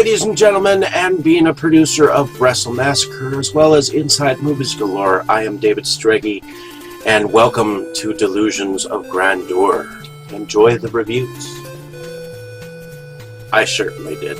ladies and gentlemen, and being a producer of Wrestle Massacre as well as Inside Movies Galore, I am David Strege, and welcome to Delusions of Grandeur. Enjoy the reviews. I certainly did.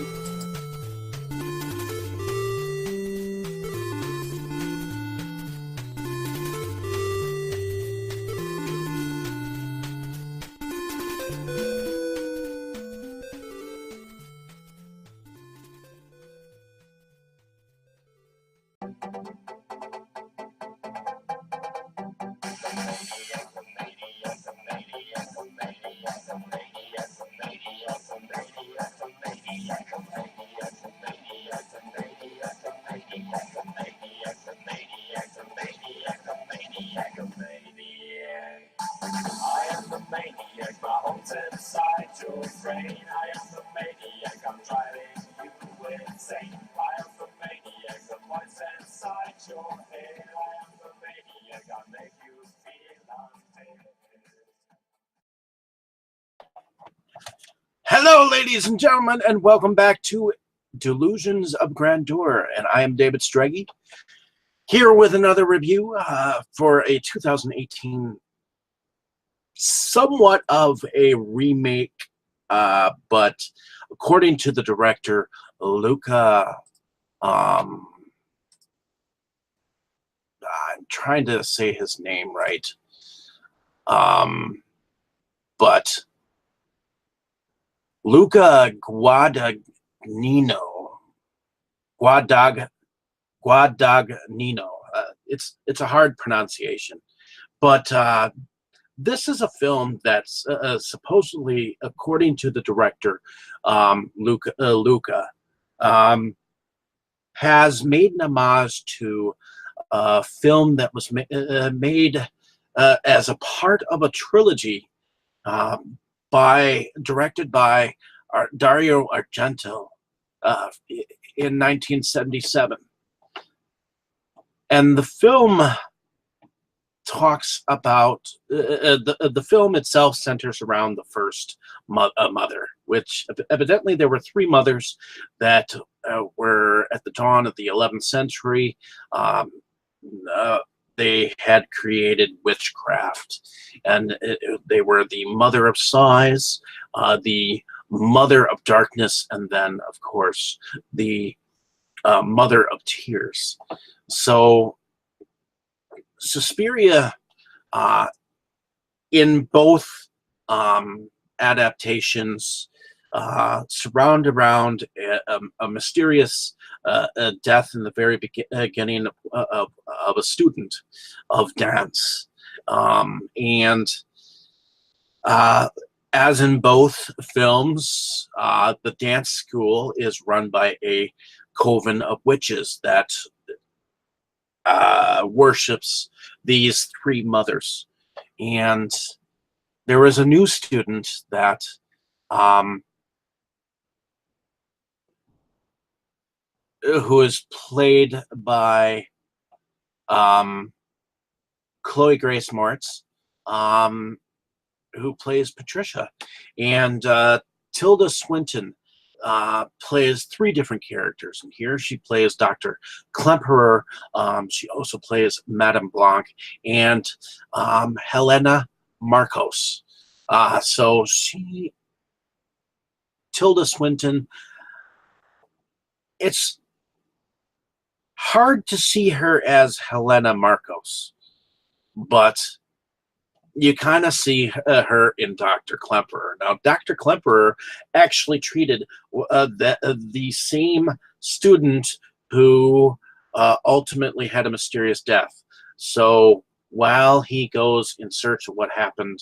Hello, ladies and gentlemen, and welcome back to Delusions of Grandeur, and I am David Strege, here with another review for a 2018 somewhat of a remake, but according to the director, Luca, I'm trying to say his name right, but Luca Guadagnino. It's a hard pronunciation, but this is a film that's supposedly, according to the director, Luca, has made an homage to a film that was made as a part of a trilogy directed by Dario Argento in 1977. And the film talks about, the film itself centers around the first mother, which evidently there were three mothers that were at the dawn of the 11th century. They had created witchcraft, and they were the mother of sighs, the mother of darkness, and then, of course, the mother of tears. So Suspiria, in both adaptations, surround around a mysterious death in the very beginning of a student of dance. And as in both films, the dance school is run by a coven of witches that worships these three mothers. And there is a new student that who is played by Chloe Grace Moretz, who plays Patricia, and Tilda Swinton plays three different characters. And here she plays Dr. Klemperer. She also plays Madame Blanc and Helena Marcos. So Tilda Swinton, it's hard to see her as Helena Marcos, but you kind of see her in Dr. Klemperer. Now, Dr. Klemperer actually treated the same student who ultimately had a mysterious death. So while he goes in search of what happened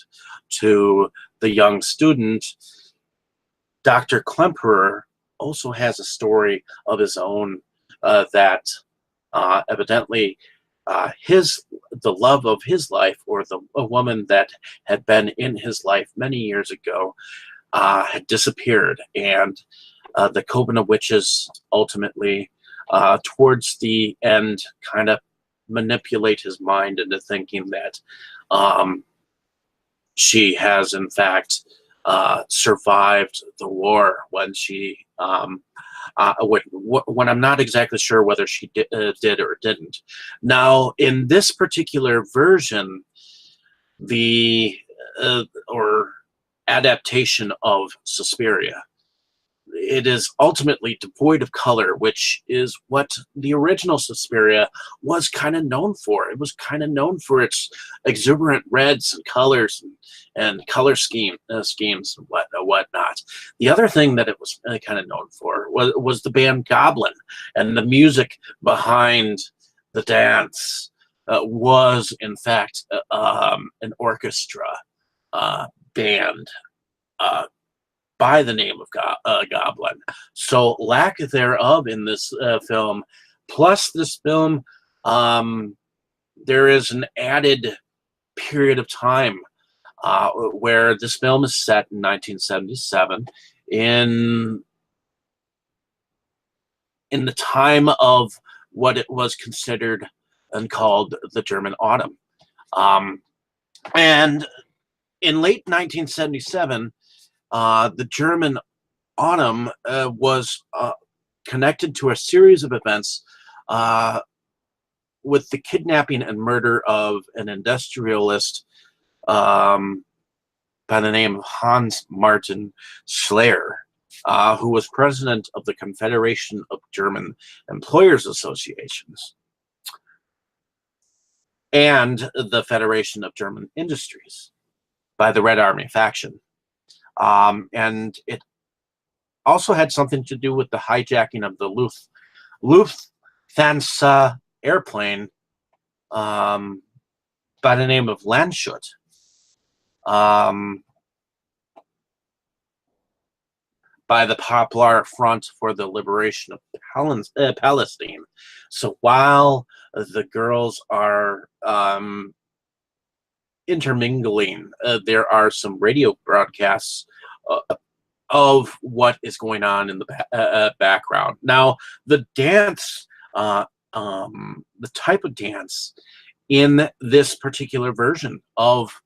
to the young student, Dr. Klemperer also has a story of his own that evidently the love of his life, or a woman that had been in his life many years ago, had disappeared. And the coven of witches ultimately, towards the end, kind of manipulate his mind into thinking that she has in fact survived the war when she when I'm not exactly sure whether she did or didn't. Now, in this particular version, the or adaptation of Suspiria, it is ultimately devoid of color, which is what the original Suspiria was kind of known for. It was kind of known for its exuberant reds and colors and color schemes and whatnot. The other thing that it was kind of known for was the band Goblin, and the music behind the dance was, in fact, an orchestra band. Uh, by the name of Goblin. So lack thereof in this film, plus this film, there is an added period of time where this film is set in 1977 in the time of what it was considered and called the German Autumn. And in late 1977, the German Autumn was connected to a series of events with the kidnapping and murder of an industrialist by the name of Hans Martin Schleyer, who was president of the Confederation of German Employers Associations and the Federation of German Industries by the Red Army faction. And it also had something to do with the hijacking of the Lufthansa airplane by the name of Landshut. By the Popular Front for the Liberation of Palestine. So while the girls are intermingling, there are some radio broadcasts of what is going on in the background. Now, the dance, the type of dance in this particular version of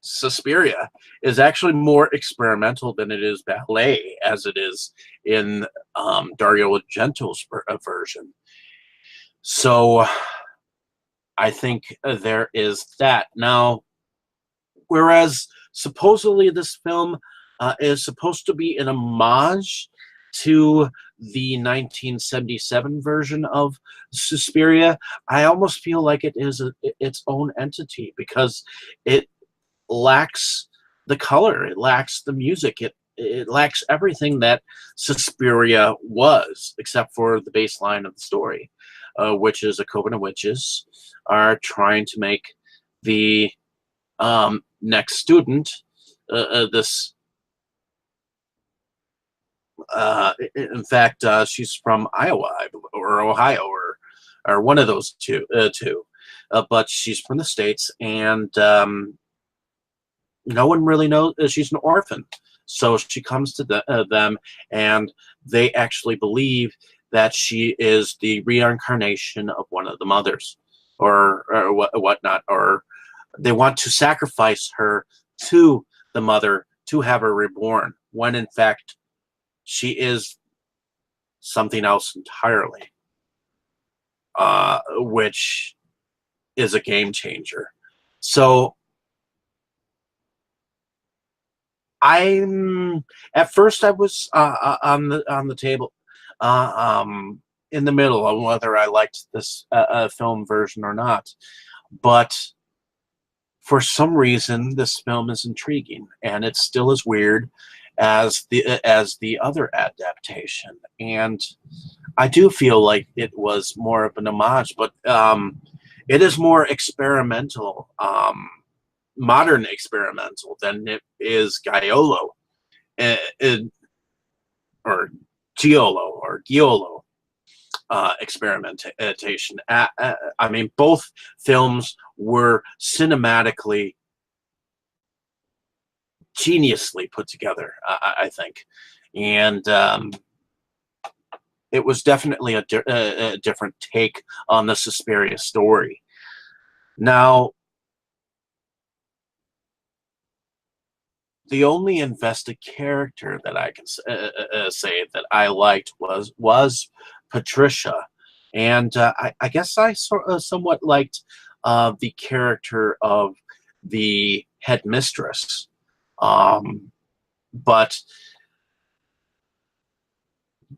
Suspiria is actually more experimental than it is ballet, as it is in Dario Argento's version. So I think there is that. Now, whereas supposedly this film is supposed to be an homage to the 1977 version of Suspiria, I almost feel like it is its own entity, because it lacks the color, it lacks the music, it lacks everything that Suspiria was, except for the baseline of the story, which is a coven of witches are trying to make the next student this. In fact, she's from Iowa or Ohio or one of those two. But she's from the States, and no one really knows. She's an orphan, so she comes to them, and they actually believe that she is the reincarnation of one of the mothers, or whatnot, or they want to sacrifice her to the mother to have her reborn, when in fact she is something else entirely, which is a game changer. So at first I was on the table, in the middle on whether I liked this film version or not, but for some reason this film is intriguing, and it's still as weird as the other adaptation, and I do feel like it was more of an homage, but it is more experimental, modern experimental, than it is Giallo, or Giallo experimentation. I mean, both films were cinematically geniusly put together, I think, and it was definitely a different take on the Suspiria story. Now, the only invested character that I can say that I liked was Patricia, and I guess I somewhat liked the character of the headmistress. But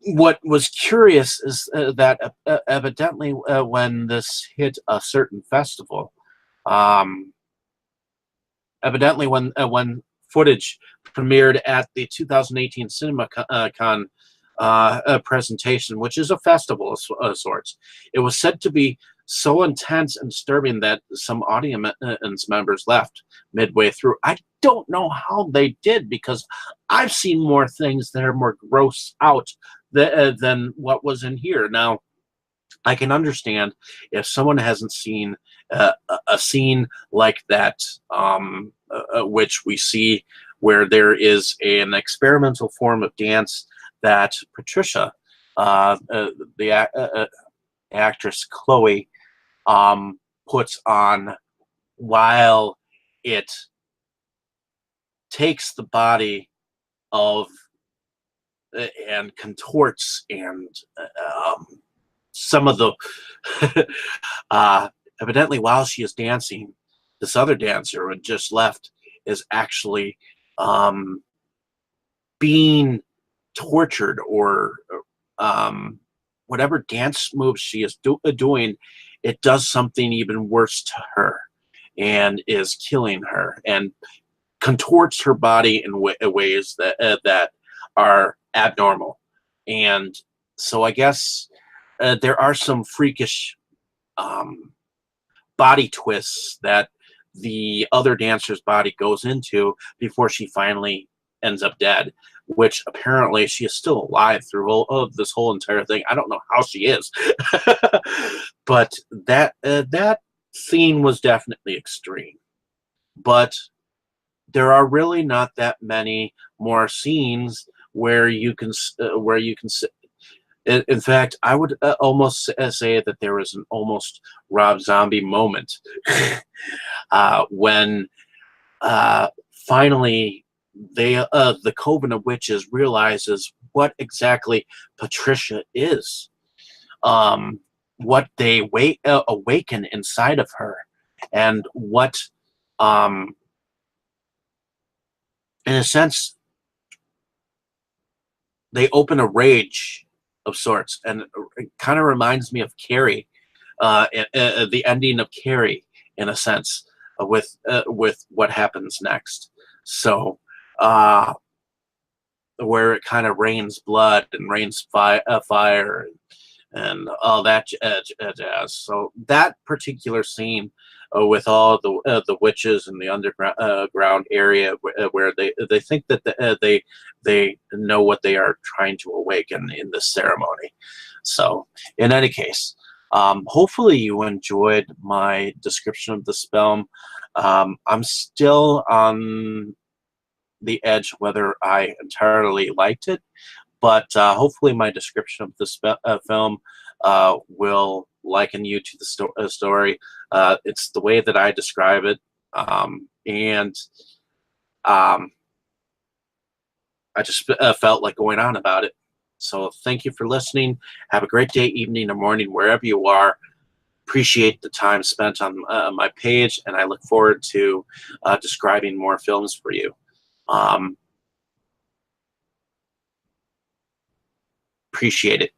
what was curious is that evidently when this hit a certain festival, um, evidently when footage premiered at the 2018 CinemaCon presentation, which is a festival of sorts, it was said to be so intense and disturbing that some audience members left midway through. I don't know how they did, because I've seen more things that are more gross out than what was in here. Now, I can understand if someone hasn't seen a scene like that, which we see where there is an experimental form of dance that Patricia, the actress Chloe, puts on, while it takes the body of and contorts and some of the evidently while she is dancing, this other dancer who had just left is actually being tortured, or whatever dance moves she is doing, it does something even worse to her and is killing her and contorts her body in ways that are abnormal. And so I guess there are some freakish body twists that the other dancer's body goes into before she finally ends up dead, which apparently she is still alive through this whole entire thing. I don't know how she is. But that scene was definitely extreme. But there are really not that many more scenes where you can sit. In fact, I would almost say that there was an almost Rob Zombie moment when finally the Coven of Witches realizes what exactly Patricia is, what they awaken inside of her, and what, in a sense, they open a rage of sorts, and it kind of reminds me of Carrie, the ending of Carrie, in a sense, with what happens next. So, where it kind of rains blood and rains fire and all that jazz. So that particular scene with all the witches in the underground area where they think that they know what they are trying to awaken in this ceremony. So in any case, hopefully you enjoyed my description of this film. I'm still on the edge whether I entirely liked it, but hopefully my description of this film will liken you to the story. It's the way that I describe it, and I just felt like going on about it. So thank you for listening. Have a great day, evening, or morning, wherever you are. Appreciate the time spent on my page, and I look forward to describing more films for you. Appreciate it.